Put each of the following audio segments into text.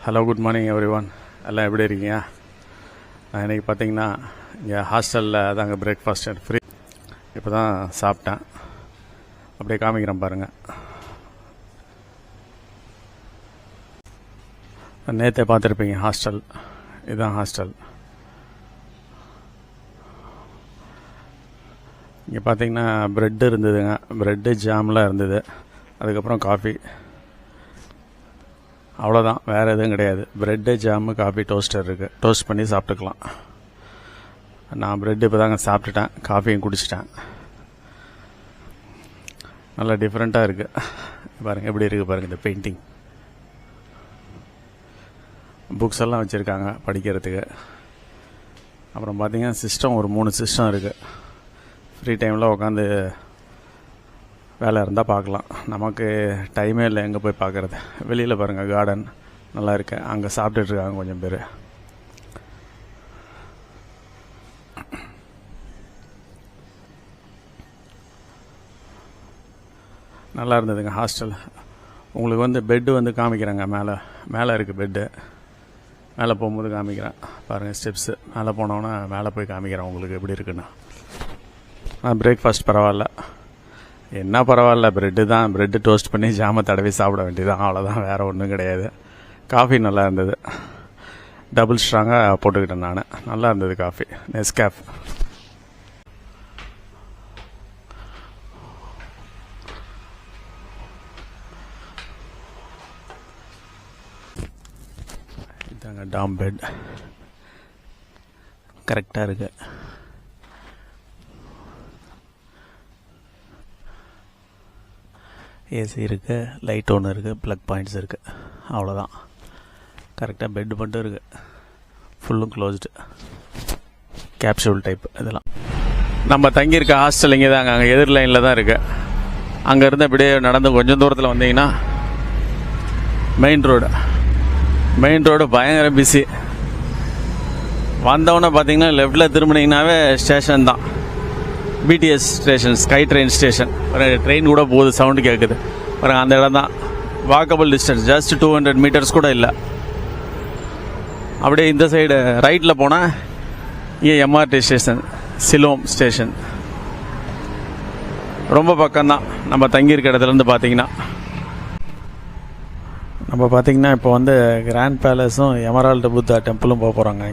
Hello, good morning every one. எல்லாம் எப்படி இருக்கீங்க? நான் இன்றைக்கி பார்த்தீங்கன்னா இங்கே ஹாஸ்டலில் தாங்க பிரேக்ஃபாஸ்ட் ஃப்ரீ. இப்போ தான் சாப்பிட்டேன். அப்படியே காமிக்கிறேன் பாருங்கள். நேற்றே பார்த்துருப்பீங்க ஹாஸ்டல். இதுதான் ஹாஸ்டல். இங்கே பார்த்தீங்கன்னா ப்ரெட்டு இருந்ததுங்க. ப்ரெட்டு ஜாம்லாம் இருந்தது. அதுக்கப்புறம் காஃபி. அவ்வளோதான், வேறு எதுவும் கிடையாது. ப்ரெட்டு, ஜாமு, காஃபி, டோஸ்டர் இருக்குது. டோஸ்ட் பண்ணி சாப்பிட்டுக்கலாம். நான் ப்ரெட்டு இப்போ தாங்க சாப்பிட்டுட்டேன். காஃபியும் குடிச்சிட்டேன். நல்லா டிஃப்ரெண்ட்டாக இருக்குது. பாருங்கள் எப்படி இருக்குது பாருங்கள். இந்த பெயிண்டிங், புக்ஸ் எல்லாம் வச்சுருக்காங்க படிக்கிறதுக்கு. அப்புறம் பார்த்திங்கன்னா சிஸ்டம், ஒரு 3 சிஸ்டம் இருக்குது. ஃப்ரீ டைமில் உட்காந்து வேலை இருந்தால் பார்க்கலாம். நமக்கு டைமே இல்லை எங்கே போய் பார்க்குறது. வெளியில் பாருங்கள், கார்டன் நல்லா இருக்கு. அங்கே சாப்பிட்டுட்ருக்காங்க கொஞ்சம் பேர். நல்லா இருந்ததுங்க ஹாஸ்டல். உங்களுக்கு பெட்டு காமிக்கிறாங்க. மேலே இருக்குது பெட்டு. மேலே போகும்போது காமிக்கிறேன் பாருங்கள். ஸ்டெப்ஸு மேலே போனோன்னா மேலே போய் காமிக்கிறேன் உங்களுக்கு எப்படி இருக்குன்னு. பிரேக்ஃபாஸ்ட் பரவாயில்ல, என்ன பரவாயில்ல. ப்ரெட்டு தான். ப்ரெட்டு டோஸ்ட் பண்ணி ஜாமை தடவி சாப்பிட வேண்டியதுதான், அவ்வளோதான். வேறு ஒன்றும் கிடையாது. காஃபி நல்லா இருந்தது. டபுள் ஸ்ட்ராங்காக போட்டுக்கிட்டேன் நான். நல்லா இருந்தது காஃபி. நெஸ்கேஃப். இதாங்க டாம் பெட். கரெக்டாக இருக்கு. ஏசி இருக்குது, லைட் ஒன்று இருக்குது, ப்ளக் பாயிண்ட்ஸ் இருக்குது. அவ்வளோதான். கரெக்டாக பெட்டு மட்டும் இருக்குது. ஃபுல்லும் க்ளோஸ்டு. Capsule type. இதெல்லாம் நம்ம தங்கியிருக்க ஹாஸ்டல் இங்கே தாங்க. அங்கே எதிர் லைனில் தான் இருக்குது. அங்கேருந்து அப்படியே நடந்து கொஞ்சம் தூரத்தில் வந்தீங்கன்னா மெயின் ரோடு பயங்கர பிஸி. வந்தவொடனே பார்த்தீங்கன்னா லெஃப்டில் திரும்பினீங்கன்னாவே ஸ்டேஷன் தான். BTS station, sky train station. Train கூட போகுது, சவுண்டு கேட்குது பாருங்க. அந்த இடம் தான். வாக்கபிள் டிஸ்டன்ஸ், ஜஸ்ட் 200 மீட்டர்ஸ் கூட இல்லை. அப்படியே இந்த சைடு ரைட்டில் போனால் இங்கே எம்ஆர்டி ஸ்டேஷன், சிலோம் ஸ்டேஷன். ரொம்ப பக்கம்தான் நம்ம தங்கியிருக்க இடத்துலேருந்து பார்த்தீங்கன்னா. நம்ம பார்த்திங்கன்னா இப்போ கிராண்ட் பேலஸும் எமரால்டு புத்தா டெம்பிளும் போக போகிறாங்க.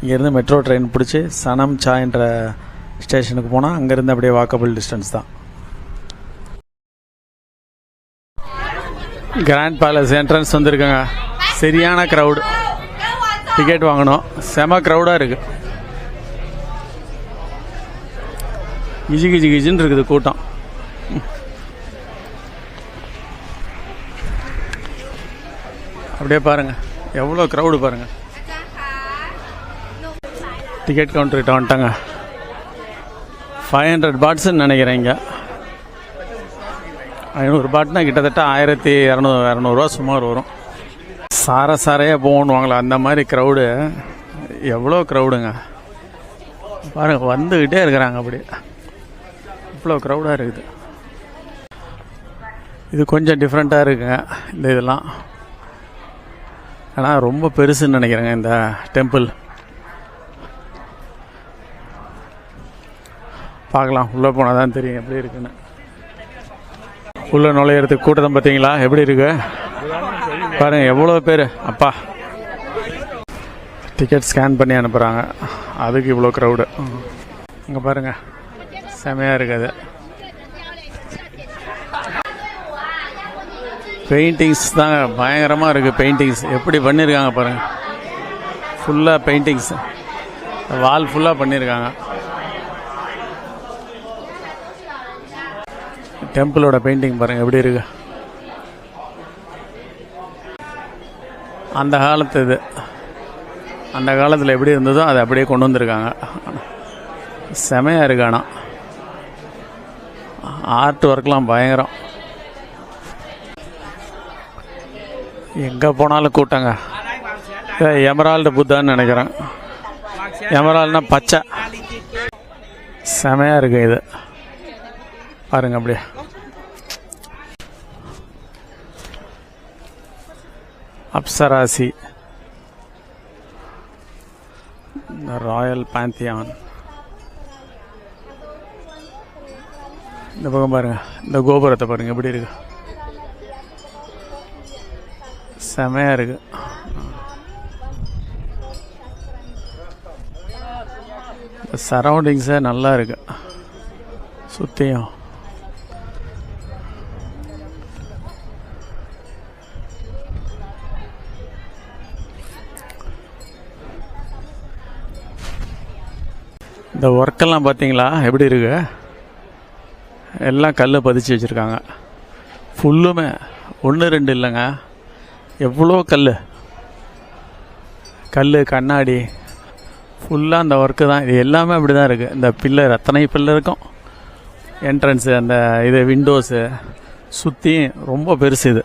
இங்கேருந்து மெட்ரோ ட்ரெயின் பிடிச்சி சனம் சாய்ன்ற ஸ்டேஷனுக்கு போனால் அங்கேருந்து அப்படியே வாக்கபிள் டிஸ்டன்ஸ் தான். கிராண்ட் பேலஸ் என்ட்ரன்ஸ் வந்திருக்குங்க. சரியான க்ரௌடு. டிக்கெட் வாங்கணும். செம க்ரௌடாக இருக்குது. கிஜின்னு இருக்குது கூட்டம். அப்படியே பாருங்கள் எவ்வளோ க்ரௌடு பாருங்கள். டிக்கெட் கவுண்டர்கிட்ட வந்துட்டாங்க. 500 பாட்ஸ்ன்னு நினைக்கிறேன். இங்கே 500 பாட்னா கிட்டத்தட்ட 1200-200 சுமார் வரும். சாரையாக போகணுவாங்களா அந்த மாதிரி க்ரௌடு. எவ்வளோ க்ரௌடுங்க பாருங்கள். வந்துக்கிட்டே இருக்கிறாங்க. அப்படி இவ்வளோ க்ரௌடாக இருக்குது. இது கொஞ்சம் டிஃப்ரெண்ட்டாக இருக்குங்க இந்த இதெல்லாம். ஆனால் ரொம்ப பெருசுன்னு நினைக்கிறேங்க இந்த டெம்பிள். பார்க்கலாம், உள்ளே போனால் தான் தெரியும் எப்படி இருக்குன்னு. உள்ளே நுழையிறதுக்கு கூட்டம் பார்த்தீங்களா எப்படி இருக்கு பாருங்கள். எவ்வளோ பேர். அப்பா, டிக்கெட் ஸ்கேன் பண்ணி அனுப்புகிறாங்க. அதுக்கு இவ்வளோ க்ரௌடு. இங்கே பாருங்கள், செமையாக இருக்குது. பெயிண்டிங்ஸ் தாங்க பயங்கரமாக இருக்குது. பெயிண்டிங்ஸ் எப்படி பண்ணியிருக்காங்க பாருங்கள். ஃபுல்லாக பெயிண்டிங்ஸ், வால் ஃபுல்லாக பண்ணியிருக்காங்க. டெம்பிளோட பெயிண்டிங் பாருங்கள் எப்படி இருக்கு. அந்த காலத்து இது, அந்த காலத்தில் எப்படி இருந்ததோ அதை அப்படியே கொண்டு வந்திருக்காங்க. செமையாக இருக்கு. ஆனால் ஆர்ட் ஒர்க்லாம் பயங்கரம். எங்கே போனாலும் கூட்டங்க. எமரால்டு புத்தான்னு நினைக்கிறேன். எமரால்டுனா பச்சை. செமையாக இருக்கு இது பாருங்க. அப்படியே அப்சராசி, இந்த ராயல் பேந்தியான். இந்த பக்கம் பாருங்க, இந்த கோபுரத்தை பாருங்க எப்படி இருக்கு, செமையா இருக்கு. சரௌண்டிங்ஸே நல்லா இருக்கு சுத்தியும். இந்த ஒர்க்கெல்லாம் பார்த்தீங்களா எப்படி இருக்கு, எல்லாம் கல் பதிச்சு வச்சுருக்காங்க. ஃபுல்லுமே 1 2 இல்லைங்க, எவ்வளோ கல் கண்ணாடி ஃபுல்லாக அந்த ஒர்க்கு தான். இது எல்லாமே அப்படி தான் இருக்குது. இந்த பில்லர், அத்தனை பில்லருக்கும் என்ட்ரன்ஸு, அந்த இது விண்டோஸு சுற்றி ரொம்ப பெருசு. இது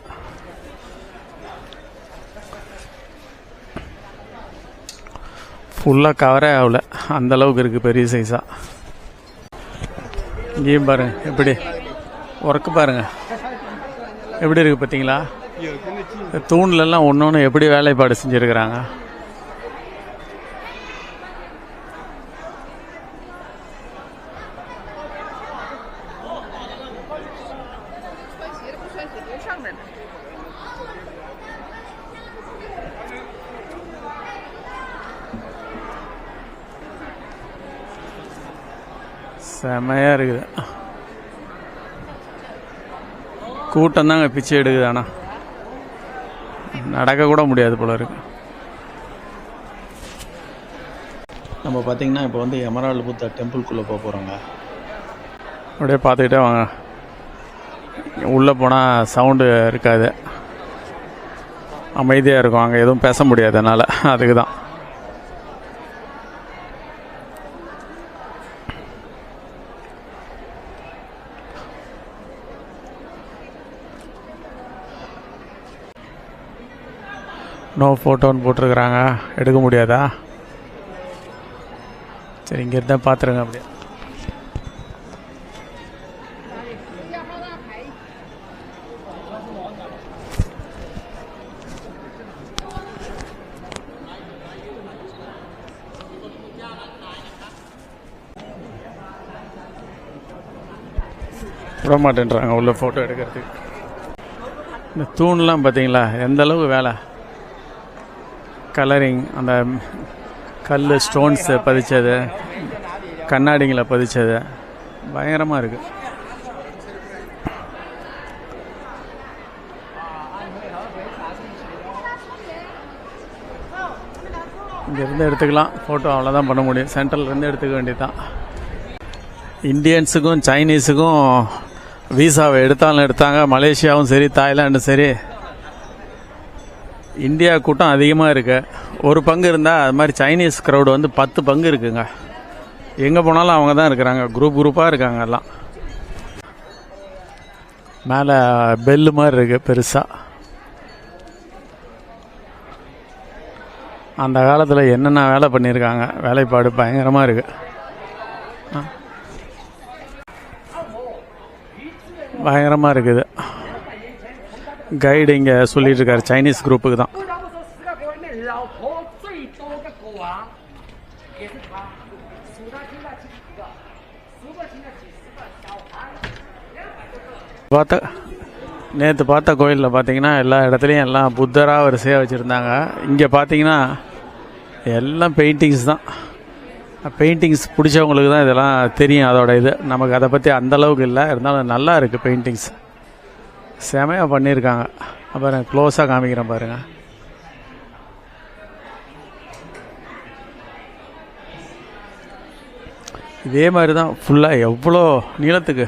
ஃபுல்லாக கவரே ஆகல, அந்தளவுக்கு இருக்குது பெரிய சைஸாக. இங்கேயும் பாருங்க எப்படி ஒர்க்கு பாருங்க எப்படி இருக்குது பார்த்தீங்களா. தூண்லெல்லாம் ஒன்று ஒன்று எப்படி வேலைப்பாடு செஞ்சுருக்கிறாங்க. செமையாக இருக்குது. கூட்டம் தாங்க பிச்சை எடுக்குது, ஆனால் நடக்க கூட முடியாது போல இருக்கு. நம்ம பார்த்தீங்கன்னா இப்போ வந்து எமரால்டு புத்தா டெம்பிள்குள்ளே போக போகிறோங்க. அப்படியே பார்த்துக்கிட்டே வாங்க. உள்ளே போனால் சவுண்டு இருக்காது, அமைதியாக இருக்கும், அங்கே எதுவும் பேச முடியாது. அதனால் அதுக்கு தான். நோ ஃபோட்டோன்னு போட்டிருக்கிறாங்க, எடுக்க முடியாதா? சரி, இங்கே இருந்தால் பார்த்துருங்க. அப்படியே விட மாட்டேன்றாங்க உள்ள ஃபோட்டோ எடுக்கிறதுக்கு. இந்த தூண்லாம் பார்த்தீங்களா எந்த அளவு வேலை, கலரிங், அந்த கல் ஸ்டோன்ஸு பதிச்சது, கண்ணாடிங்களை பதிச்சது, பயங்கரமாக இருக்குது. இங்கேருந்து எடுத்துக்கலாம் ஃபோட்டோ, அவ்வளோதான் பண்ண முடியும். சென்ட்ரல்லேருந்து எடுத்துக்க வேண்டியது தான். இந்தியன்ஸுக்கும் சைனீஸுக்கும் வீசாவை எடுத்தாலும் எடுத்தாங்க. மலேசியாவும் சரி, தாய்லாண்டும் சரி. இந்தியா கூட்டம் அதிகமாக இருக்கு. ஒரு பங்கு இருந்தால் அது மாதிரி சைனீஸ் க்ரௌடு வந்து 10 பங்கு இருக்குங்க. எங்கே போனாலும் அவங்க தான் இருக்கிறாங்க, குரூப்பாக இருக்காங்க எல்லாம். மேலே பெல்லு மாதிரி இருக்குது பெருசாக. அந்த காலத்தில் என்னென்ன வேலை பண்ணியிருக்காங்க, வேலைப்பாடு பயங்கரமாக இருக்குது. பயங்கரமாக இருக்குது. கைடு இங்கே சொல்லிட்டு இருக்காரு, சைனீஸ் குரூப்புக்கு தான். நேற்று பார்த்த கோயிலில் பார்த்தீங்கன்னா எல்லா இடத்துலையும் எல்லாம் புத்தராக வரிசையாக வச்சுருந்தாங்க. இங்கே பார்த்தீங்கன்னா எல்லாம் பெயிண்டிங்ஸ் தான். பெயிண்டிங்ஸ் பிடிச்சவங்களுக்கு தான் இதெல்லாம் தெரியும், அதோட இது. நமக்கு அதை பற்றி அந்தளவுக்கு இல்லை, இருந்தாலும் நல்லா இருக்குது. பெயிண்டிங்ஸ் செமையாக பண்ணியிருக்காங்க. அப்புறம் க்ளோஸாக காமிக்கிறேன் பாருங்கள். இதே மாதிரி தான் ஃபுல்லாக எவ்வளோ நீளத்துக்கு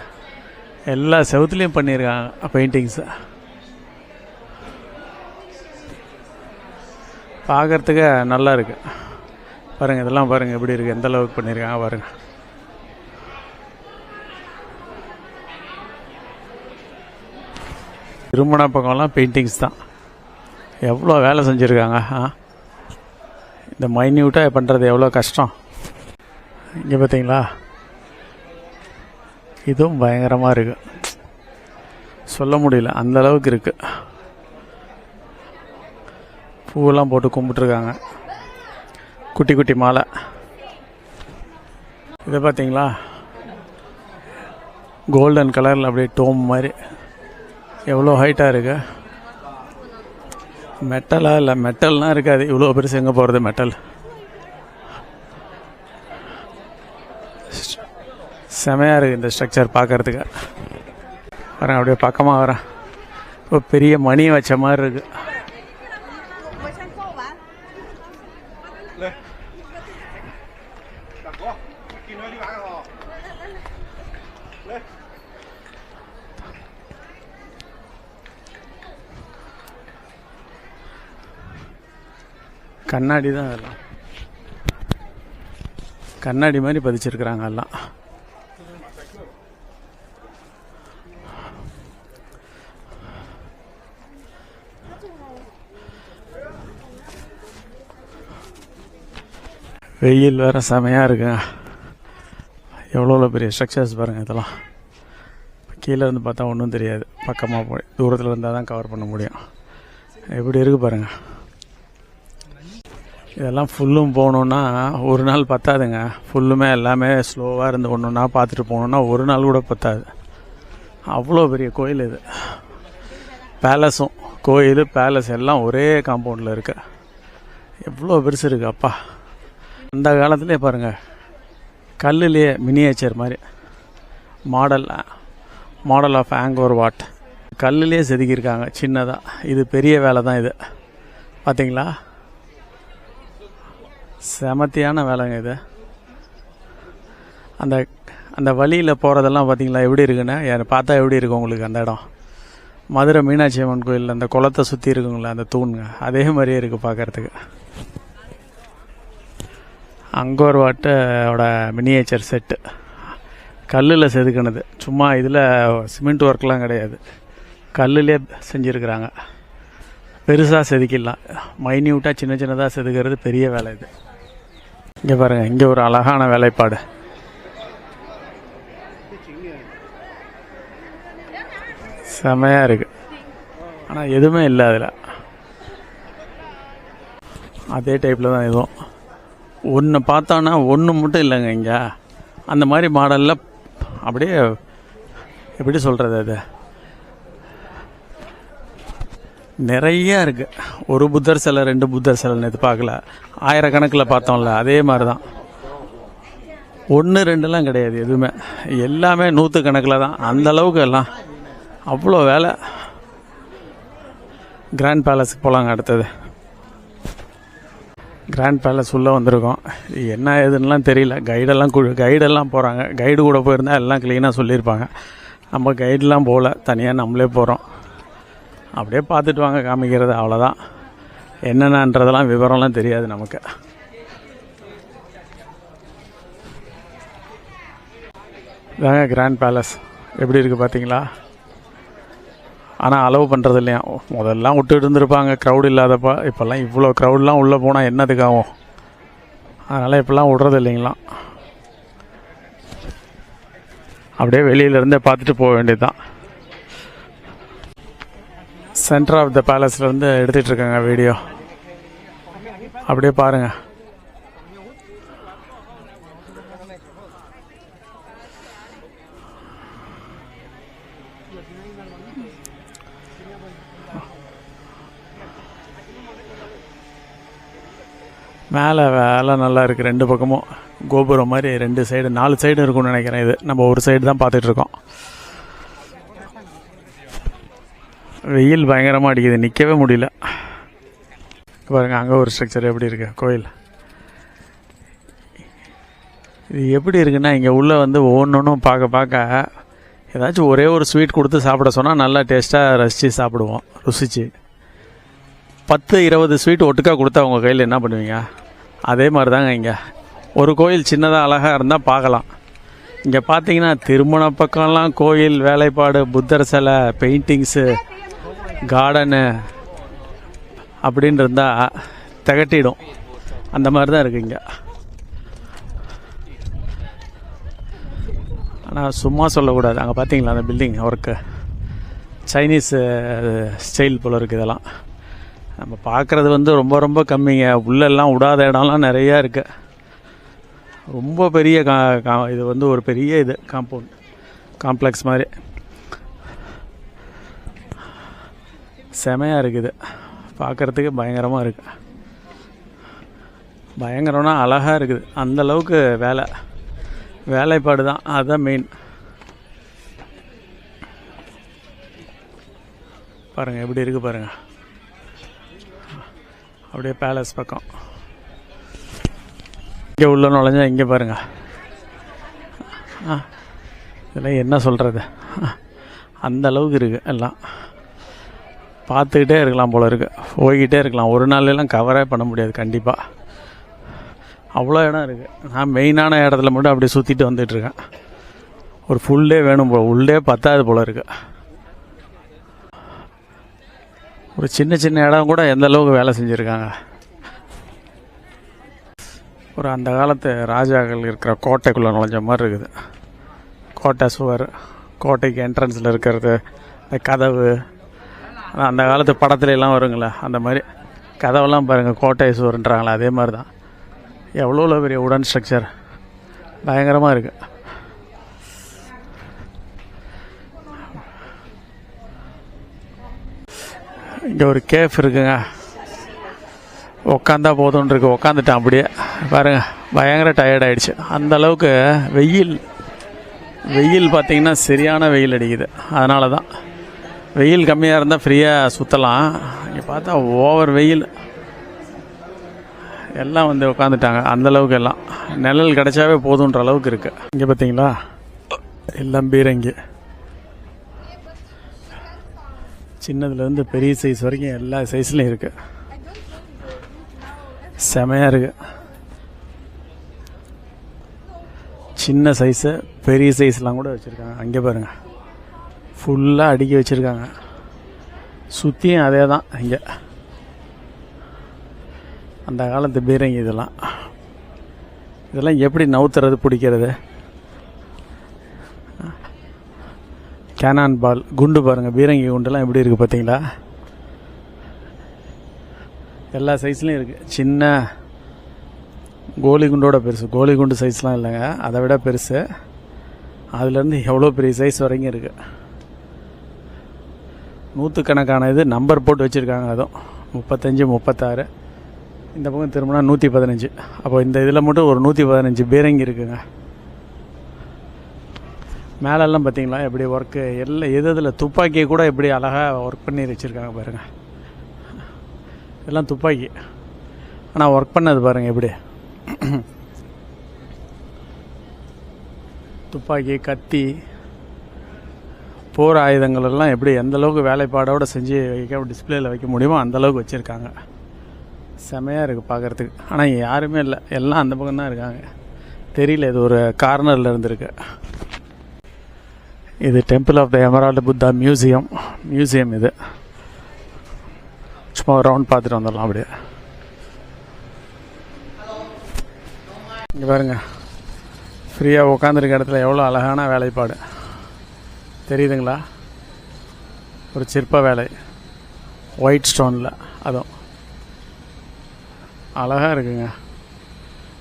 எல்லா செவத்துலேயும் பண்ணியிருக்காங்க பெயிண்டிங்ஸு. பார்க்குறதுக்கு நல்லா இருக்குது பாருங்கள். இதெல்லாம் பாருங்கள் எப்படி இருக்குது, எந்த அளவுக்கு பண்ணியிருக்காங்க பாருங்கள். திருமண பக்கம்லாம் பெயிண்டிங்ஸ் தான். எவ்வளோ வேலை செஞ்சுருக்காங்க. இந்த மைன்யூட்டாக பண்ணுறது எவ்வளோ கஷ்டம். இங்கே பார்த்தீங்களா, இதுவும் பயங்கரமாக இருக்குது, சொல்ல முடியல அந்த அளவுக்கு இருக்குது. பூவெல்லாம் போட்டு கும்பிட்டுருக்காங்க. குட்டி குட்டி மாலை. இதை பார்த்தீங்களா, கோல்டன் கலரில் அப்படியே டோம் மாதிரி எவ்வளோ ஹைட்டாக இருக்கு. மெட்டலா இல்லை, மெட்டல்னால் இருக்காது, இவ்வளோ பெருசு எங்கே போகிறது மெட்டல். செமையாக இருக்குது இந்த ஸ்ட்ரக்சர் பார்க்குறதுக்கு. வரேன் அப்படியே பக்கமாக வரேன். இப்போ பெரிய மணி வச்ச மாதிரி இருக்குது. கண்ணாடி தான் அதெல்லாம், கண்ணாடி மாதிரி பதிச்சிருக்கிறாங்க எல்லாம். வெயில் வேறு செமையாக இருக்குங்க. எவ்வளோ பெரிய ஸ்ட்ரக்சர்ஸ் பாருங்கள் இதெல்லாம். கீழே இருந்து பார்த்தா ஒன்றும் தெரியாது, பக்கமாக போய் தூரத்தில் இருந்தால் தான் கவர் பண்ண முடியும். எப்படி இருக்குது பாருங்கள். இதெல்லாம் ஃபுல்லும் போகணுன்னா ஒரு நாள் பத்தாதுங்க. ஃபுல்லுமே எல்லாமே ஸ்லோவாக இருந்து ஒன்று ஒன்றா பார்த்துட்டு போகணுன்னா ஒரு நாள் கூட பத்தாது. அவ்வளோ பெரிய கோயில் இது. பேலஸும், கோயில் பேலஸ் எல்லாம் ஒரே காம்பவுண்டில் இருக்கு. எவ்வளோ பெருசு இருக்குது அப்பா. அந்த காலத்துலேயே பாருங்கள், கல்லுலேயே மினியேச்சர் மாதிரி மாடல் ஆஃப் ஆங்கோர் வாட் கல்லுலேயே செதுக்கியிருக்காங்க சின்னதாக. இது பெரிய வேலை தான் இது, பார்த்தீங்களா? செமத்தியான வேலைங்க இது. அந்த அந்த வழியில் போகிறதெல்லாம் பார்த்தீங்களா எப்படி இருக்குன்னு? பார்த்தா எப்படி இருக்கும் உங்களுக்கு அந்த இடம்? மதுரை மீனாட்சி அம்மன் கோயில் அந்த குளத்தை சுற்றி இருக்குங்களா அந்த தூணுங்க, அதே மாதிரியே இருக்குது பார்க்குறதுக்கு. அங்கோர் வாட்டோட மினியேச்சர் செட்டு, கல்லில் செதுக்கினது. சும்மா இதில் சிமெண்ட் ஒர்க்லாம் கிடையாது, கல்லுலே செஞ்சுருக்குறாங்க. பெருசாக செதுக்கிடலாம், மைன்யூட்டாக சின்ன சின்னதாக செதுக்கிறது பெரிய வேலை இது. இங்கே பாருங்கள், இங்கே ஒரு அழகான வேலைப்பாடு. செமையாக இருக்குது. ஆனால் எதுவுமே இல்லை அதில். அதே டைப்பில் தான் இதுவும். ஒன்று பார்த்தோன்னா ஒன்று மட்டும் இல்லைங்க இங்கே. அந்த மாதிரி மாடலில் அப்படியே எப்படி சொல்கிறது, அது நிறையா இருக்குது. ஒரு புத்தர் சிலை, 2 புத்தர் சிலைன்னு இது பார்க்கல, ஆயிரக்கணக்கில் பார்த்தோம்ல, அதே மாதிரி தான். 1 2லாம் கிடையாது எதுவுமே, எல்லாமே 100 கணக்கில் தான். அந்தளவுக்கு எல்லாம் அவ்வளோ வேலை. கிராண்ட் பேலஸுக்கு போகலாங்க அடுத்தது. கிராண்ட் பேலஸ் உள்ளே வந்திருக்கோம். என்ன ஏதுன்னெலாம் தெரியல. கைடெல்லாம் போகிறாங்க. கைடு கூட போயிருந்தால் எல்லாம் க்ளீனாக சொல்லியிருப்பாங்க. நம்ம கைடெலாம் போகல, தனியாக நம்மளே போகிறோம். அப்படியே பார்த்துட்டு வாங்க, காமிக்கிறது அவ்வளோதான். என்னென்னன்றதெல்லாம் விவரம்லாம் தெரியாது நமக்கு. இதாங்க கிராண்ட் பேலஸ். எப்படி இருக்குது பார்த்தீங்களா? ஆனால் அலோவ் பண்ணுறது இல்லையா? முதல்லாம் விட்டுட்டு இருந்திருப்பாங்க க்ரௌட் இல்லாதப்பா. இப்போல்லாம் இவ்வளோ க்ரௌட்லாம் உள்ளே போனால் என்னதுக்காகும், அதனால் இப்போல்லாம் விட்றது இல்லைங்களாம். அப்படியே வெளியிலேருந்தே பார்த்துட்டு போக வேண்டியது தான். சென்டர் ஆஃப் த பேலஸ்லேருந்து எடுத்துகிட்டு இருக்காங்க வீடியோ. அப்படியே பாருங்கள். மேலே வேலை நல்லா இருக்குது. 2 பக்கமும் கோபுரம் மாதிரி 2 சைடு 4 சைடு இருக்கும்னு நினைக்கிறேன். இது நம்ம ஒரு சைடு தான் பார்த்துட்ருக்கோம். வெயில் பயங்கரமாக அடிக்குது, நிற்கவே முடியல. பாருங்கள், அங்கே ஒரு ஸ்ட்ரக்சர் எப்படி இருக்கு கோயில். இது எப்படி இருக்குன்னா, இங்கே உள்ளே வந்து ஒவ்வொன்றும் பார்க்க ஏதாச்சும் ஒரே ஒரு ஸ்வீட் கொடுத்து சாப்பிட சொன்னால் நல்லா டேஸ்ட்டாக ரசித்து சாப்பிடுவோம். ருசிச்சு 10-20 ஸ்வீட் ஒட்டுக்கா கொடுத்தா உங்கள் கையில் என்ன பண்ணுவீங்க? அதே மாதிரி தாங்க இங்கே. ஒரு கோயில் சின்னதாக அழகாக இருந்தால் பார்க்கலாம். இங்கே பார்த்தீங்கன்னா திருமண பக்கம்லாம் கோயில் வேலைப்பாடு, புத்தர் சிலை, பெயிண்டிங்ஸு, கார்டனு அப்படின்னு இருந்தால் திகட்டிடும். அந்த மாதிரி தான் இருக்குது இங்கே. ஆனால் சும்மா சொல்லக்கூடாது. அங்கே பார்த்தீங்களா அந்த பில்டிங் ஒர்க்கு, சைனீஸ் ஸ்டைல் போல் இருக்குது. இதெல்லாம் நம்ம பார்க்குறது வந்து ரொம்ப ரொம்ப கம்மிங்க. உள்ளெல்லாம் விடாத இடம்லாம் நிறையா இருக்குது. ரொம்ப பெரிய இது வந்து ஒரு பெரிய இது காம்ப்ளெக்ஸ் மாதிரி செமையாக இருக்குது. பார்க்குறதுக்கு பயங்கரமாக இருக்குது. பயங்கரம்னா அழகாக இருக்குது. அந்தளவுக்கு வேலைப்பாடு தான், அதுதான் மெயின். பாருங்கள் எப்படி இருக்குது பாருங்கள். அப்படியே பேலஸ் பக்கம் இங்கே உள்ள நுழைஞ்சா இங்கே பாருங்கள். இதெல்லாம் என்ன சொல்கிறது, அந்த அளவுக்கு இருக்குது. எல்லாம் பார்த்துக்கிட்டே இருக்கலாம் போல் இருக்குது. போய்கிட்டே இருக்கலாம். ஒரு நாள்லாம் கவரே பண்ண முடியாது கண்டிப்பாக. அவ்வளோ இடம் இருக்குது. நான் மெயினான இடத்துல மட்டும் அப்படியே சுற்றிட்டு வந்துட்டுருக்கேன். ஒரு ஃபுல் டே வேணும் போல், ஃபுல் டே பத்தாது போல் இருக்குது. ஒரு சின்ன சின்ன இடம் கூட எந்த அளவுக்கு வேலை செஞ்சுருக்காங்க. ஒரு அந்த காலத்து ராஜாக்கள் இருக்கிற கோட்டைக்குள்ளே நுழைஞ்ச மாதிரி இருக்குது. கோட்டை சுவர், கோட்டைக்கு என்ட்ரன்ஸில் இருக்கிறது, இந்த கதவு, அந்த காலத்து படத்துலலாம் வருங்களே அந்த மாதிரி கதவெல்லாம் பாருங்கள், கோட்டை சுவர்ன்றாங்களே அதே மாதிரி தான். எவ்வளோ பெரிய உடன் ஸ்ட்ரக்சர், பயங்கரமாக இருக்குது. இங்கே ஒரு கேஃப் இருக்குங்க. உக்காந்தா போதும்னு இருக்கு. உக்காந்துட்டேன் அப்படியே பாருங்கள். பயங்கர டயர்ட் ஆகிடுச்சு. அந்தளவுக்கு வெயில் பார்த்திங்கன்னா சரியான வெயில் அடிக்குது. அதனால தான் வெயில் கம்மியாக இருந்தால் ஃப்ரீயாக சுற்றலாம். இங்கே பார்த்தா ஓவர் வெயில். எல்லாம் வந்து உட்காந்துட்டாங்க. அந்தளவுக்கு எல்லாம் நிழல் கிடைச்சாவே போதுன்ற அளவுக்கு இருக்குது. இங்கே பார்த்தீங்களா எல்லாம் பீரங்கி, சின்னதுலேருந்து பெரிய சைஸ் வரைக்கும் எல்லா சைஸ்லையும் இருக்குது. செமையாக இருக்குது. சின்ன சைஸு பெரிய சைஸ்லாம் கூட வச்சுருக்காங்க. அங்கே பாருங்கள் ஃபுல்லாக அடுக்கி வச்சுருக்காங்க. சுற்றியும் அதே தான். இங்கே அந்த காலத்து பீரங்கி இதெல்லாம் எப்படி நவுத்துறது பிடிக்கிறது. கேனான் பால் குண்டு பாருங்கள், பீரங்கி குண்டுலாம் எப்படி இருக்குது பார்த்தீங்களா. எல்லா சைஸ்லையும் இருக்குது. சின்ன கோலி குண்டோட பெருசு, கோலி குண்டு சைஸ்லாம் இல்லைங்க, அதை விட பெருசு. அதுலேருந்து எவ்வளோ பெரிய சைஸ் வரைக்கும் இருக்குது. நூற்றுக்கணக்கான இது நம்பர் போட்டு வச்சுருக்காங்க. அதுவும் 35, 36. இந்த பக்கம் திரும்பினா 115. அப்போ இந்த இதில் மட்டும் ஒரு 115 பீரங்கி இருக்குங்க. மேலெல்லாம் பார்த்தீங்களா எப்படி ஒர்க்கு, எல்லாம் இதில் துப்பாக்கியை கூட எப்படி அழகாக ஒர்க் பண்ணி வச்சுருக்காங்க பாருங்கள். இதெல்லாம் துப்பாக்கி, ஆனால் ஒர்க் பண்ணது பாருங்கள் எப்படி. துப்பாக்கி, கத்தி, போர் ஆயுதங்கள் எல்லாம் எப்படி எந்த அளவுக்கு வேலைப்பாடோடு செஞ்சு டிஸ்பிளேயில் வைக்க முடியுமோ அந்தளவுக்கு வச்சுருக்காங்க. செமையாக இருக்குது பார்க்குறதுக்கு. ஆனால் யாருமே இல்லை, எல்லாம் அந்த பக்கம் தான் இருக்காங்க. தெரியல, இது ஒரு கார்னரில் இருந்துருக்கு. இது Temple of the Emerald Buddha Museum. இது சும்மா ஒரு ரவுண்ட் பார்த்துட்டு வந்துடலாம் அப்படியே. இங்கே பாருங்க, ஃப்ரீயாக உட்காந்துருக்க இடத்துல எவ்வளோ அழகான வேலைப்பாடு தெரியுதுங்களா. ஒரு சிற்ப வேலை ஒயிட் ஸ்டோனில், அதுவும் அழகாக இருக்குங்க.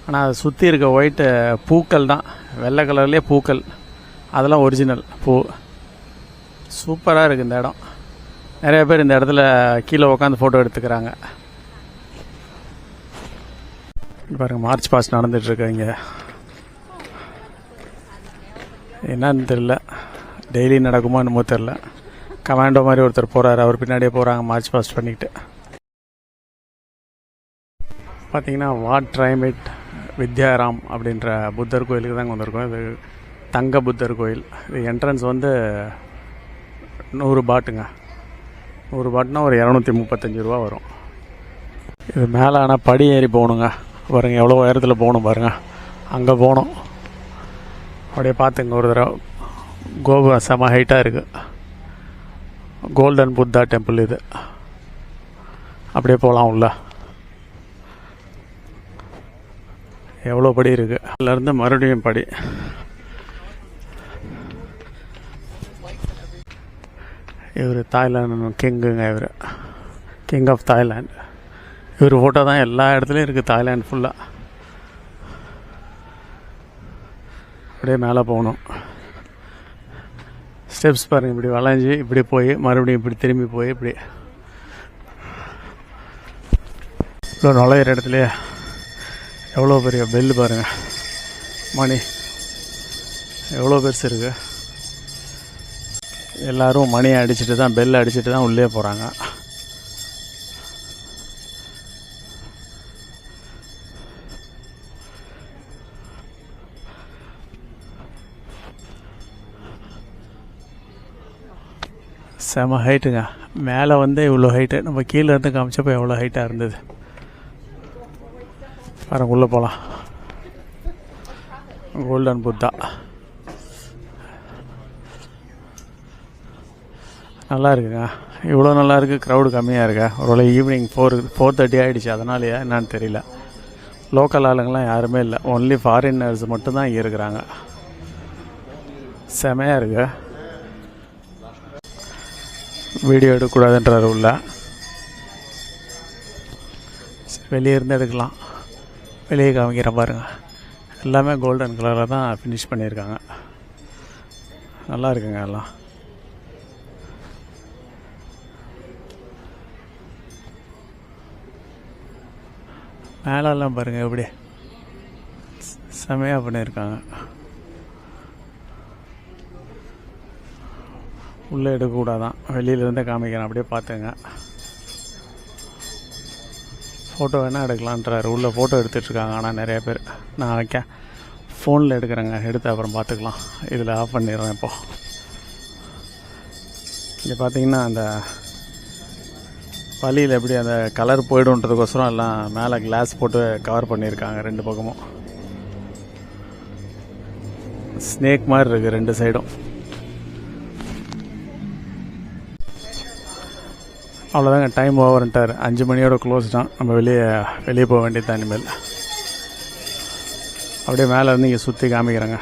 ஆனால் அதை சுற்றி இருக்க ஒயிட்டு பூக்கள் தான், வெள்ளை கலர்லேயே பூக்கள், அதெல்லாம் ஒரிஜினல் பூ. சூப்பராக இருக்குது இந்த இடம். நிறைய பேர் இந்த இடத்துல கீழே உட்காந்து ஃபோட்டோ எடுத்துக்கிறாங்க. பாருங்கள், மார்ச் பாஸ்ட் நடந்துகிட்ருக்கு. இங்கே என்னன்னு தெரில, டெய்லி நடக்குமோ என்னமோ தெரில. கமாண்டோ மாதிரி ஒருத்தர் போகிறாரு, அவர் பின்னாடியே போகிறாங்க மார்ச் பாஸ்ட் பண்ணிக்கிட்டு. பார்த்தீங்கன்னா வாட் ட்ரைமிட் வித்யாராம் அப்படின்ற புத்தர் கோயிலுக்கு தாங்க வந்திருக்கோம். இது தங்க புத்தர் கோயில். இது என்ட்ரன்ஸ் வந்து 100 பாட்டுங்க. 100 பாட்டுனா ஒரு 235 ரூபா வரும். இது மேலே ஆனால் படி ஏறி போகணுங்க. பாருங்கள் எவ்வளோ உயரத்தில் போகணும் பாருங்கள். அங்கே போகணும். அப்படியே பார்த்துங்க ஒரு தடவை. கோபுரம் செம ஹைட்டாக இருக்குது. கோல்டன் புத்தா டெம்பிள் இது. அப்படியே போகலாம் உள்ள. எவ்வளோ படி இருக்குது. அதுலேருந்து மறுபடியும் படி. இவர் தாய்லாந்து கிங்குங்க. இவர் கிங் ஆஃப் தாய்லாண்ட். இவர் ஃபோட்டோ தான் எல்லா இடத்துலையும் இருக்குது தாய்லாண்ட் ஃபுல்லாக. அப்படியே மேலே போகணும். ஸ்டெப்ஸ் பாருங்கள், இப்படி வளைஞ்சி இப்படி போய் மறுபடியும் இப்படி திரும்பி போய் இப்படி இவ்வளோ நுழையிற இடத்துலையே எவ்வளோ பெரிய பெல்லு பாருங்கள், மணி எவ்வளோ பெருசு இருக்குது. எல்லோரும் மணியை அடிச்சுட்டு தான், பெல் அடிச்சுட்டு தான் உள்ளே போகிறாங்க. செம ஹைட்டுங்க. மேலே வந்து இவ்வளோ ஹைட்டு, நம்ம கீழே இருந்து காமிச்சப்போ எவ்வளோ ஹைட்டாக இருந்தது பாருங்க. உள்ளே போகலாம். கோல்டன் புத்தா நல்லா இருக்குங்க. இவ்வளோ நல்லா இருக்குது, க்ரௌடு கம்மியாக இருக்கா. ஒரு ஈவினிங் 4:30 ஆகிடுச்சு, அதனாலயா என்னான்னு தெரியல. லோக்கல் ஆளுங்கள்லாம் யாருமே இல்லை, ஒன்லி ஃபாரினர்ஸ் மட்டும்தான் இங்கே இருக்கிறாங்க. செமையாக இருக்கு. வீடியோ எடுக்கக்கூடாதுன்றாரு உள்ள, வெளியே இருந்து எடுக்கலாம். வெளியே காமிக்கிற பாருங்கள், எல்லாமே கோல்டன் கலரில் தான் ஃபினிஷ் பண்ணியிருக்காங்க. நல்லா இருக்குங்க எல்லாம். மேலெல்லாம் பாருங்கள் எப்படி செமையாக பண்ணியிருக்காங்க. உள்ளே எடுக்கக்கூடாதான், வெளியிலேருந்தே காமிக்கிறேன், அப்படியே பார்த்துங்க. ஃபோட்டோ வேணால் எடுக்கலான்றாரு. உள்ளே ஃபோட்டோ எடுத்துகிட்ருக்காங்க ஆனால் நிறைய பேர். நான் ஃபோனில் எடுக்கிறேங்க, எடுத்து அப்புறம் பார்த்துக்கலாம். இதில் ஆஃப் பண்ணிடுறேன். இப்போது இங்கே பார்த்தீங்கன்னா அந்த வழியில் எப்படி அந்த கலர் போய்டுன்றதுக்கோசரம் எல்லாம் மேலே கிளாஸ் போட்டு கவர் பண்ணியிருக்காங்க. ரெண்டு பக்கமும் ஸ்னேக் மாதிரி இருக்குது ரெண்டு சைடும். அவ்வளோதாங்க, டைம் ஓவர்ன்ட்டார். 5 மணியோட க்ளோஸ் தான். நம்ம வெளியே போக வேண்டியது இனிமேல். அப்படியே மேலே இருந்து இங்கே சுற்றி காமிக்கிறாங்க.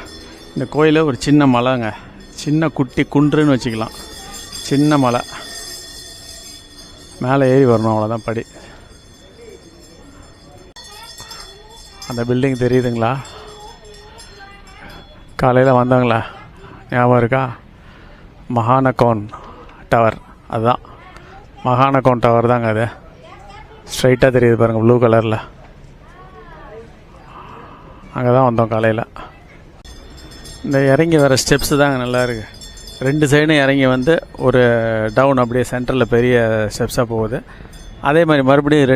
இந்த கோயில் ஒரு சின்ன மலைங்க, சின்ன குட்டி குன்றுன்னு வச்சுக்கலாம். சின்ன மலை, மேலே ஏறி வரணும், அவ்வளோதான் படி. அந்த பில்டிங் தெரியுதுங்களா? காலையில் வந்தாங்களா, ஞாபகம் இருக்கா? மகானகோன் டவர், அதுதான் மகானகோன் டவர் தாங்க. அது ஸ்ட்ரைட்டாக தெரியுது பாருங்கள், ப்ளூ கலரில். அங்கே தான் வந்தோம் காலையில். இந்த இறங்கி வர ஸ்டெப்ஸு தாங்க நல்லா இருக்குது. 2 சைடும் இறங்கி வந்து ஒரு டவுன் அப்படியே சென்டரில் பெரிய ஸ்டெப்ஸாக போகுது. அதே மாதிரி மறுபடியும்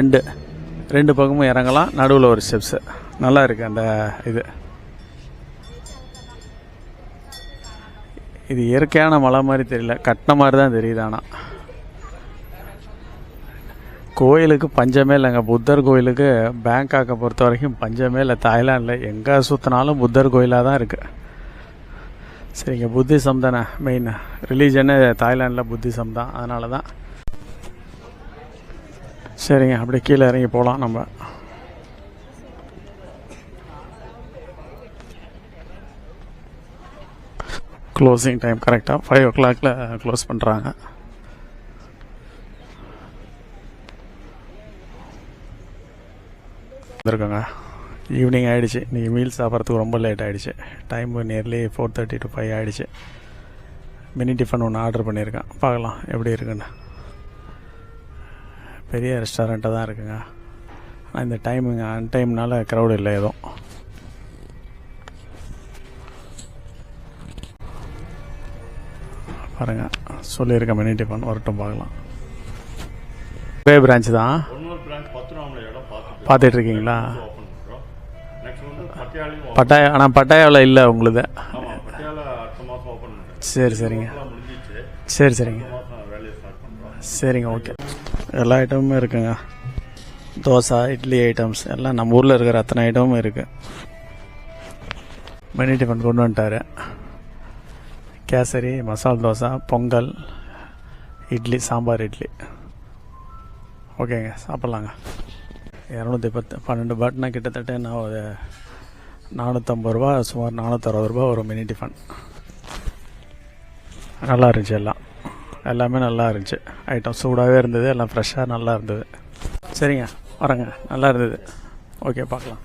ரெண்டு பக்கமும் இறங்கலாம், நடுவில் ஒரு ஸ்டெப்ஸு. நல்லா இருக்குது அந்த இது இயற்கையான மலை மாதிரி தெரியல, கட்டின மாதிரி தான் தெரியுது. ஆனால் கோயிலுக்கு பஞ்சமே இல்லைங்க. புத்தர் கோயிலுக்கு பேங்காக்கை பொறுத்த வரைக்கும் பஞ்சமே இல்லை. தாய்லாண்டில் எங்கே சுற்றினாலும் புத்தர் கோயிலாக தான் இருக்குது. சரிங்க, புத்திசம் தானே மெயின் ரிலீஜனு தாய்லாண்டில், புத்திசம் தான். அதனால தான். சரிங்க, அப்படியே கீழே இறங்கி போகலாம் நம்ம. க்ளோசிங் டைம் கரெக்டாக 5 o'clock க்ளோஸ் பண்ணுறாங்க. வந்துருக்கோங்க, ஈவினிங் ஆகிடுச்சு. இன்றைக்கி மீல் சாப்பிட்றதுக்கு ரொம்ப லேட் ஆகிடுச்சு. டைம் நியர்லி 4:30 to 5 ஆகிடுச்சு. மினி டிஃபன் ஒன்று ஆர்டர் பண்ணியிருக்கேன், பார்க்கலாம் எப்படி இருக்குன்னு. பெரிய ரெஸ்டாரண்ட்டாக தான் இருக்குங்க. ஆனால் இந்த டைமுங்க அன்டைம்னால க்ரௌடு இல்லை எதுவும். பாருங்கள், சொல்லியிருக்கேன் மினி டிஃபன் வரட்டும், பார்க்கலாம். ஒரே பிரான்ச் தான் பார்த்துட்டு இருக்கீங்களா? பட்டாயா, ஆனால் பட்டாயாவில் இல்லை உங்களுது. சரி சரிங்க, சரிங்க, ஓகே. எல்லா ஐட்டமுமே இருக்குங்க. தோசை, இட்லி ஐட்டம்ஸ் எல்லாம் நம்ம ஊரில் இருக்கிற அத்தனை ஐட்டமும் இருக்குது. மினி டிஃபன் கொண்டு வந்துட்டார். கேசரி, மசால் தோசை, பொங்கல், இட்லி, சாம்பார் இட்லி. ஓகேங்க, சாப்பிட்லாங்க. 212 பாட்னா கிட்டத்தட்ட நான் ஒரு 450 ரூபா, சுமார் 460 ரூபா ஒரு மினி டிஃபன். நல்லா இருந்துச்சு எல்லாம். எல்லாமே நல்லா இருந்துச்சு. ஐட்டம் சூடாகவே இருந்தது, எல்லாம் ஃப்ரெஷ்ஷாக நல்லா இருந்தது. சரிங்க, வரேங்க, நல்லா இருந்தது. ஓகே, பார்க்கலாம்.